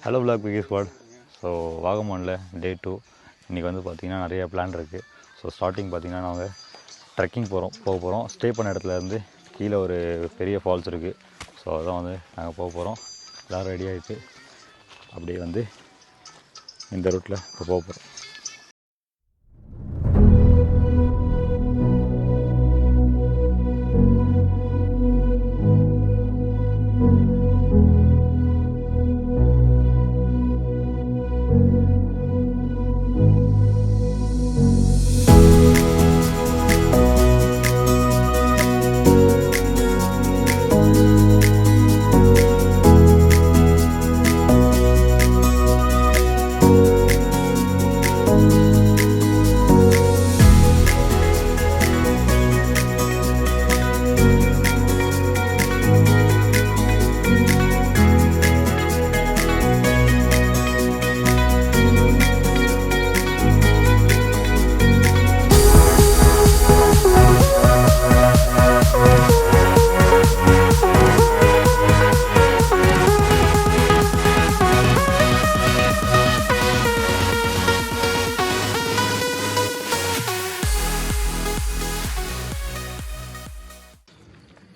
Hello vlog பிகி squad. So வாகமானில் day 2 இன்றைக்கி வந்து பார்த்திங்கன்னா நிறைய பிளான் இருக்குது. ஸோ ஸ்டார்டிங் பார்த்திங்கன்னா நாங்கள் ட்ரெக்கிங் போக போகிறோம். ஸ்டே பண்ண இடத்துலேருந்து கீழே ஒரு பெரிய ஃபால்ஸ் இருக்குது. ஸோ அதான் வந்து நாங்கள் போக போகிறோம். எல்லோரும் ரெடி ஆகிட்டு அப்படியே வந்து இந்த ரூட்டில் இப்போ போக போகிறோம்.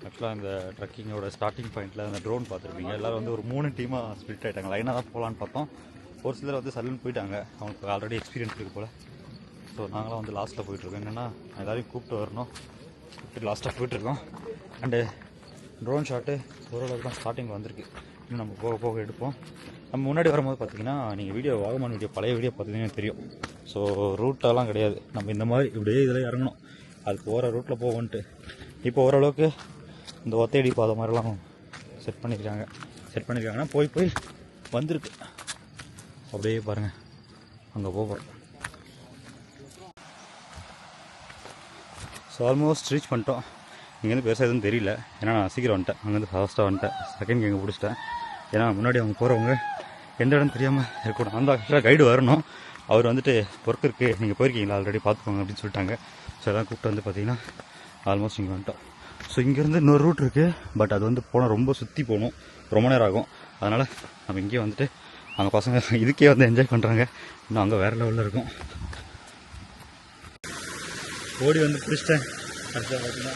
ஆக்சுவலாக இந்த ட்ரெக்கிங்கோட ஸ்டார்டிங் பாயிண்ட்டில் அந்த ட்ரோன் பார்த்துருப்பீங்க. எல்லோரும் வந்து ஒரு 3 டீமாக ஸ்ப்ளிட் ஆகிட்டாங்க. லைனாக தான் போகலான்னு பார்த்தோம். ஒரு சிலர் வந்து சல்லுன்னு போயிட்டாங்க. அவங்களுக்கு ஆல்ரெடி எக்ஸ்பீரியன்ஸ் இருக்குது போல். ஸோ நாங்களாம் வந்து லாஸ்ட்டில் போயிட்டுருக்கோம். என்னென்னா எல்லோரையும் கூப்பிட்டு வரணும், கூப்பிட்டு லாஸ்ட்டாக போயிட்டுருக்கோம். அண்டு ட்ரோன் ஷாட்டு ஓரளவுக்கு தான் ஸ்டார்டிங் வந்திருக்கு. இன்னும் நம்ம போக போக எடுப்போம். நம்ம முன்னாடி வரும்போது பார்த்திங்கன்னா நீங்கள் வாகமான் வீடியோ பழைய வீடியோ பார்த்தீங்கன்னா தெரியும். ஸோ ரூட்டெல்லாம் கிடையாது. நம்ம இந்த மாதிரி இப்படியே இதில் இறங்கணும். அது போகிற ரூட்டில் போவோன்ட்டு இப்போ ஓரளவுக்கு இந்த ஒத்தையடி பாதை மாதிரிலாம் செட் பண்ணியிருக்காங்கன்னா போய் வந்திருக்கு. அப்படியே பாருங்கள், அங்கே போகிறோம். ஸோ ஆல்மோஸ்ட் ரீச் பண்ணிட்டோம். இங்கேருந்து பெருசாக எதுவும் தெரியல, ஏன்னா நான் சீக்கிரம் வந்துட்டேன். அங்கேருந்து ஃபாஸ்ட்டாக வந்துட்டேன். செகண்ட் கேங்க பிடிச்சிட்டேன். ஏன்னா முன்னாடி அவங்க போகிறவங்க எந்த இடம் தெரியாமல் இருக்கக்கூடாது. அந்த ஆக்சுவலாக கைடு வரணும். அவர் வந்துட்டு ஒர்க் இருக்குது, நீங்கள் போயிருக்கீங்களா ஆல்ரெடி பார்த்துக்கோங்க அப்படின்னு சொல்லிட்டாங்க. ஸோ எல்லாம் கூப்பிட்டு வந்து பார்த்தீங்கன்னா ஆல்மோஸ்ட் இங்கே வந்துட்டோம். ஸோ இங்கேருந்து இன்னொரு ரூட் இருக்குது. பட் அது வந்து போனால் ரொம்ப சுற்றி போகணும், ரொம்ப நேரம் ஆகும். அதனால் நம்ம இங்கேயே வந்துட்டு அங்கே பசங்க இதுக்கே வந்து என்ஜாய் பண்ணுறாங்க. இன்னும் அங்கே வேறு லெவலில் இருக்கும். ஓடி வந்து பிடிச்சிட்டேன். அடுத்த பார்த்தீங்கன்னா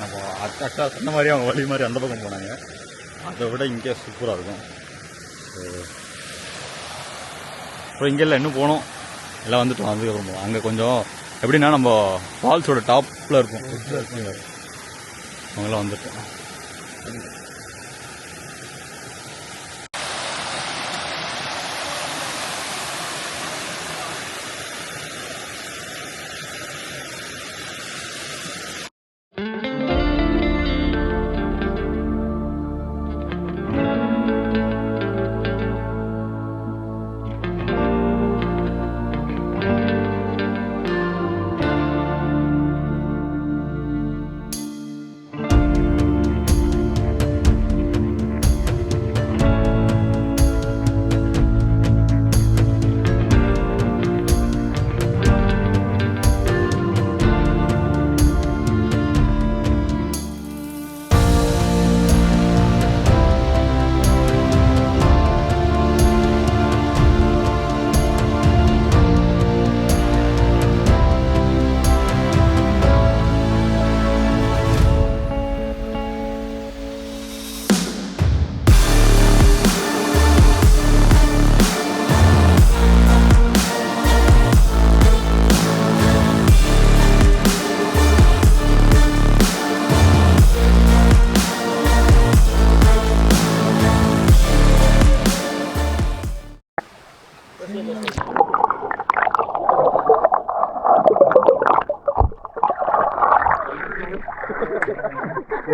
நம்ம அக்கா சொன்ன மாதிரி அவங்க வழி மாதிரி அந்த பக்கம் போனாங்க. அதை விட இங்கே சூப்பராக இருக்கும். ஸோ இங்கே இல்லை, இன்னும் போனோம். எல்லாம் வந்துட்டோம். அதுக்கப்புறம் போவோம். அங்கே கொஞ்சம் எப்படின்னா நம்ம ஃபால்ஸோட டாப்பில் இருக்கும். அவங்களாம் வந்துட்டோம்.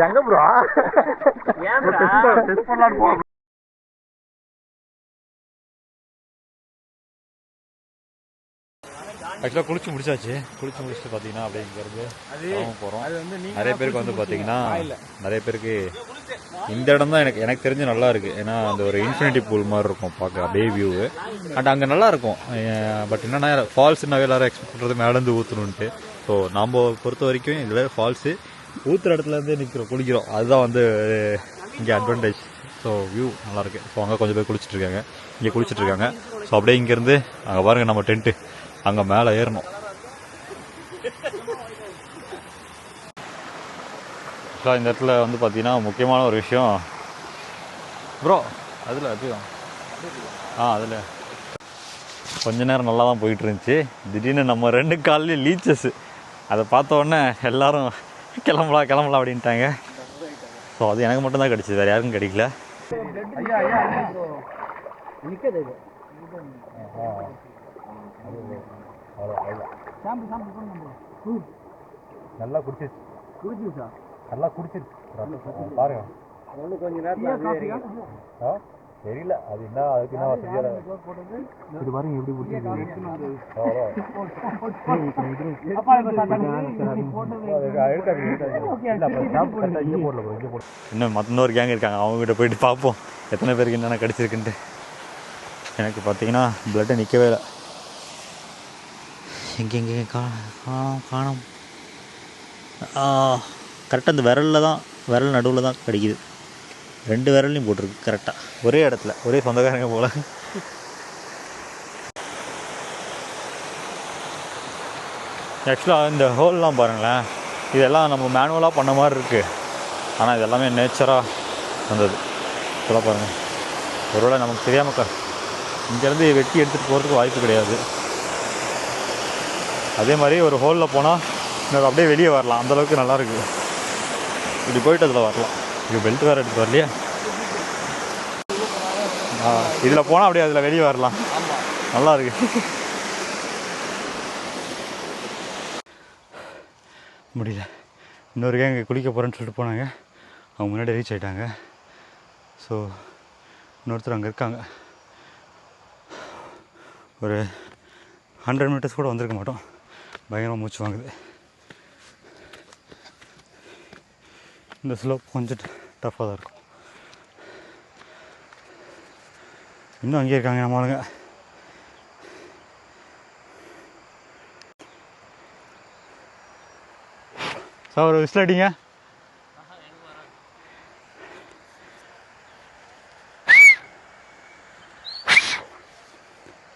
எங்க ப்ரோ டெஸ்ட் பண்ணலான்னு போ. ஆக்சுவலாக குளிச்சு முடிச்சாச்சு. குளிச்சு முடிச்சுட்டு பார்த்தீங்கன்னா அப்படியே இங்கேருந்து போகிறோம். நிறைய பேருக்கு வந்து பார்த்தீங்கன்னா நிறைய பேருக்கு இந்த இடம் தான் எனக்கு தெரிஞ்சு நல்லா இருக்குது. ஏன்னா அந்த ஒரு இன்ஃபினிட்டி பூல் மாதிரி இருக்கும் பார்க்க அப்படியே வியூவு. அண்ட் அங்கே நல்லா இருக்கும். பட் என்னென்னா ஃபால்ஸ்னாவே எல்லாரும் எக்ஸ்பெக்ட் பண்ணுறது மேலேருந்து ஊற்றணுன்ட்டு. ஸோ நம்ம பொறுத்த வரைக்கும் இதில் ஃபால்ஸு ஊற்றுற இடத்துலேருந்து நிற்கிறோம் குளிக்கிறோம். அதுதான் வந்து இங்கே அட்வான்டேஜ். ஸோ வியூ நல்லாயிருக்கு. ஸோ அங்கே கொஞ்சம் பேர் குளிச்சுட்ருக்காங்க, இங்கே குளிச்சுட்ருக்காங்க. ஸோ அப்படியே இங்கேருந்து அங்கே பாருங்கள் நம்ம டென்ட்டு அங்கே மேலே ஏறணும். ஸோ இந்த இடத்துல வந்து பார்த்தீங்கன்னா முக்கியமான ஒரு விஷயம் ப்ரோ, அதில் அதில் கொஞ்ச நேரம் நல்லா தான் போயிட்டு இருந்துச்சு. திடீர்னு நம்ம 2 கால்லையும் லீச்சஸ்ஸு. அதை பார்த்த உடனே எல்லோரும் கிளம்பலாம் அப்படின்ட்டாங்க. ஸோ அது எனக்கு மட்டும்தான் கிடச்சிது, வேறு யாருக்கும் கிடைக்கல. நல்லா குடிச்சிருச்சு நல்லா குடிச்சிருச்சு பாருங்க. கொஞ்ச நேரத்தில் தெரியல அது என்ன, அதுக்கு என்ன வசதியாக இது பாருங்க எப்படி இன்னும் மற்றொரு கேங் இருக்காங்க, அவங்ககிட்ட போயிட்டு பார்ப்போம் எத்தனை பேருக்கு என்னென்ன கிடச்சிருக்குன்ட்டு. எனக்கு பார்த்தீங்கன்னா பிளட்டை நிற்கவே இல்லை. எங்கெங்கே காணோம். கரெக்டாக அந்த விரல் நடுவில் தான் கிடைக்கிது. 2 விரல்லையும் போட்டிருக்கு கரெக்டாக ஒரே இடத்துல, ஒரே சொந்தக்காரங்க போல். ஆக்சுவலாக இந்த ஹோல்லாம் பாருங்களேன், இதெல்லாம் நம்ம மேனுவலாக பண்ண மாதிரி இருக்குது. ஆனால் இது எல்லாமே நேச்சராக வந்தது. இதெல்லாம் பாருங்கள், ஒருவேளை நமக்கு தெரியாமல் இங்கேருந்து வெட்டி எடுத்துகிட்டு போகிறதுக்கு வாய்ப்பு கிடையாது. அதே மாதிரி ஒரு ஹோலில் போனால் இன்னொரு அப்படியே வெளியே வரலாம், அந்தளவுக்கு நல்லாயிருக்கு. இப்படி போயிட்டு அதில் வரலாம். இது பெல்ட் வேறு எடுத்து வரலையே. இதில் போனால் அப்படியே அதில் வெளியே வரலாம், நல்லா இருக்கு. முடியல. இன்னொரு கேங்க குளிக்க போகிறேன்னு சொல்லிட்டு போனாங்க, அவங்க முன்னாடி ரீச் ஆகிட்டாங்க. ஸோ இன்னொருத்தர் அங்கே இருக்காங்க. ஒரு 100 மீட்டர்ஸ் கூட வந்திருக்க மாட்டோம். பயங்கரமாக மூச்சு வாங்குது. இந்த ஸ்லோப் கொஞ்சம் டஃப்பாக தான் இருக்கும். இன்னும் அங்கேயே இருக்காங்க நம்ம ஆளுங்க. சார் ஒரு விசில் அடிங்க.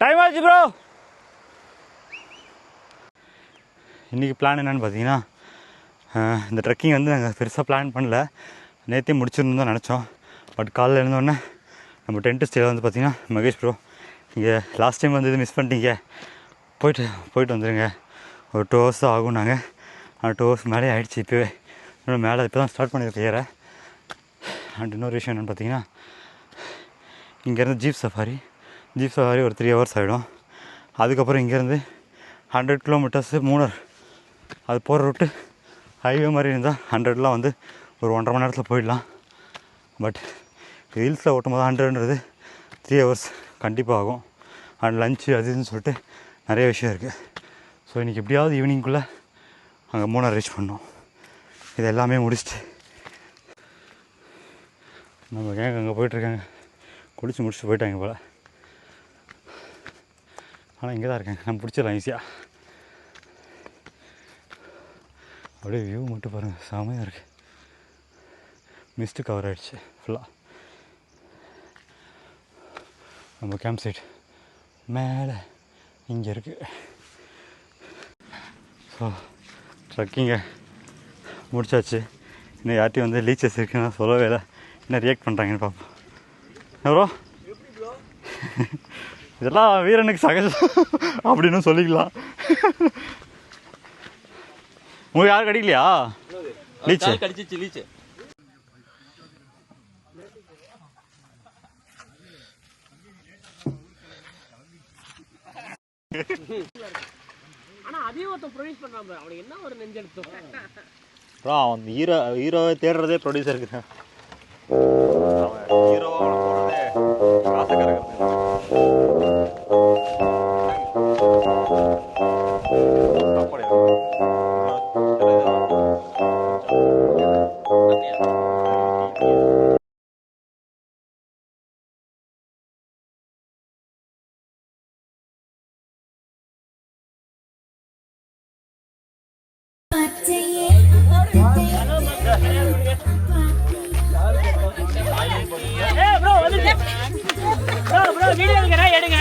டைம் ஆச்சு ப்ரோ. இன்றைக்கி பிளான் என்னென்னு பார்த்தீங்கன்னா, இந்த ட்ரெக்கிங் வந்து நாங்கள் பெருசாக பிளான் பண்ணல, நேற்றே முடிச்சிருந்தோம் தான் நினச்சோம். பட் காலையில் எழுந்தோடனே நம்ம டென்ட் ஸ்டேயில் வந்து பார்த்திங்கன்னா, மகேஷ் ப்ரோ இங்கே லாஸ்ட் டைம் வந்து இது மிஸ் பண்ணிட்டீங்க, போயிட்டு வந்துடுங்க, ஒரு 2 hours தான் ஆகும். நாங்கள் 2 hours மேலே ஆகிடுச்சு. இப்போவே இன்னும் மேலே இப்போ தான் ஸ்டார்ட் பண்ணியிருக்கேன் ஏற. அண்ட் இன்னொரு விஷயம் என்னென்னு பார்த்தீங்கன்னா, இங்கேருந்து ஜீப் சஃபாரி ஒரு 3 hours ஆகிடும். அதுக்கப்புறம் இங்கேருந்து 100 kilometers மூணர், அது போகிற ரூட்டு ஹைவே மாதிரி இருந்தால் 100லாம் வந்து ஒரு 1.5 மணி நேரத்தில் போயிடலாம். பட் ஹில்ஸில் ஓட்டும் போது 100ன்றது 3 hours கண்டிப்பாக ஆகும். அண்ட் லஞ்சு அது இதுன்னு சொல்லிட்டு நிறைய விஷயம் இருக்குது. ஸோ இன்றைக்கி எப்படியாவது ஈவினிங்குள்ளே அங்கே மூணார் ரீச் பண்ணோம். இது எல்லாமே முடிச்சுட்டு நம்ம கேங்க அங்கே போயிட்டுருக்காங்க. குளிச்சு முடிச்சுட்டு போயிட்டாங்க போல். ஆனால் இங்கே தான் இருக்காங்க, நம்ம பிடிச்சிடலாம் ஈஸியாக. அப்படியே வியூ மட்டும் பாருங்கள், செமையாக இருக்குது. மிஸ்ட்டு கவர் ஆகிடுச்சு ஃபுல்லாக. நம்ம கேம்ப் சைட் மேலே இங்கே இருக்குது. ஸோ ட்ரக்கிங்கை முடிச்சாச்சு. இன்னும் யார்ட்டையும் வந்து லீச்சஸ் இருக்குன்னு சொல்லவே இல்லை. என்ன ரியாக்ட் பண்ணுறாங்கன்னு பார்ப்போம். ப்ரோ இதெல்லாம் வீரனுக்கு சகஜம் அப்படின்னு சொல்லிக்கலாம். உங்களுக்கு யாரும் கிடைக்கலையா லீச்சு? கடிச்சிச்சு லீச்சு. ஆனா அதே ஒருத்தன் ப்ரொடியூஸ் பண்றான், அவனுக்கு என்ன ஒரு நெஞ்செடுத்தோம். அப்புறம் அவன் ஹீரோவை தேடுறதே ப்ரொடியூசருக்கு தான். ஹீரோவாக அவனை போடுறதே காசுக்காரங்க. வீடியோ எடுங்க